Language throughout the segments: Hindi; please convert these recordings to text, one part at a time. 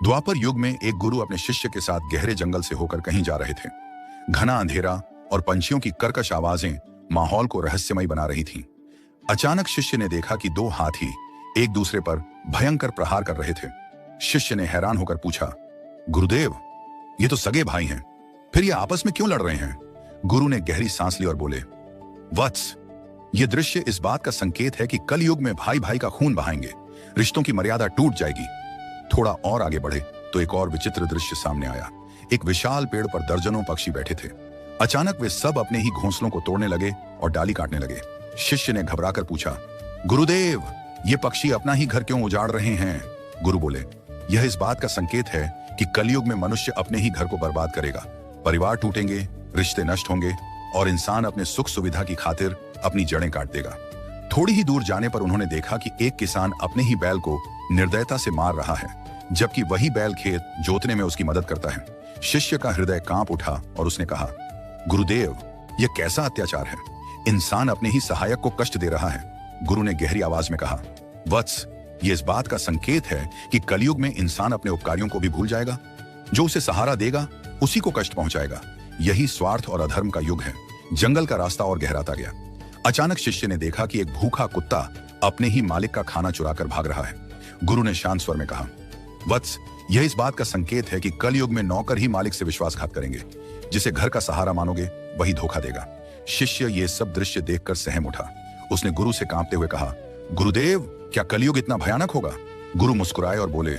द्वापर युग में एक गुरु अपने शिष्य के साथ गहरे जंगल से होकर कहीं जा रहे थे। घना अंधेरा और पंछियों की कर्कश आवाजें माहौल को रहस्यमय बना रही थीं। अचानक शिष्य ने देखा कि दो हाथी एक दूसरे पर भयंकर प्रहार कर रहे थे। शिष्य ने हैरान होकर पूछा, गुरुदेव, ये तो सगे भाई हैं, फिर ये आपस में क्यों लड़ रहे हैं? गुरु ने गहरी सांस ली और बोले, वत्स, ये दृश्य इस बात का संकेत है कि कलयुग में भाई भाई का खून बहाएंगे, रिश्तों की मर्यादा टूट जाएगी। थोड़ा और आगे बढ़े तो एक और विचित्र दृश्य सामने आया। एक विशाल पेड़ पर दर्जनों पक्षी बैठे थे। अचानक वे सब अपने ही घोंसलों को तोड़ने लगे और डाली काटने लगे। शिष्य ने घबराकर पूछा, गुरुदेव, ये पक्षी अपना ही घर क्यों उजाड़ रहे हैं? गुरु बोले, यह इस बात का संकेत है कि कलयुग में मनुष्य अपने ही घर को बर्बाद करेगा। परिवार टूटेंगे, रिश्ते नष्ट होंगे और इंसान अपने सुख सुविधा की खातिर अपनी जड़ें काट देगा। थोड़ी ही दूर जाने पर उन्होंने देखा कि एक किसान अपने ही बैल को निर्दयता से मार रहा है, जबकि वही बैल खेत जोतने में उसकी मदद करता है। शिष्य का हृदय कांप उठा और उसने कहा, गुरुदेव, यह कैसा अत्याचार है? इंसान अपने ही सहायक को कष्ट दे रहा है। गुरु ने गहरी आवाज में कहा, वत्स, ये इस बात का संकेत है कि कलयुग में इंसान अपने उपकारियों को भी भूल जाएगा। जो उसे सहारा देगा उसी को कष्ट पहुंचाएगा। यही स्वार्थ और अधर्म का युग है। जंगल का रास्ता और गहराता गया। अचानक शिष्य ने देखा कि एक भूखा कुत्ता अपने ही मालिक का खाना चुराकर भाग रहा है। गुरु ने शांत स्वर में कहा, वत्स, यह इस बात का संकेत है कि कलयुग में नौकर ही मालिक से विश्वासघात करेंगे। जिसे घर का सहारा मानोगे वही धोखा देगा। शिष्य ये सब दृश्य देखकर सहम उठा। उसने गुरु से कांपते हुए कहा, गुरुदेव, क्या कलयुग इतना भयानक होगा? गुरु मुस्कुराए और बोले,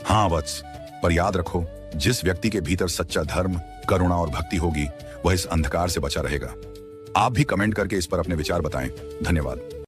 हाँ वत्स, पर याद रखो, जिस व्यक्ति के भीतर सच्चा धर्म, करुणा और भक्ति होगी वह इस अंधकार से बचा रहेगा। आप भी कमेंट करके इस पर अपने विचार बताएं। धन्यवाद।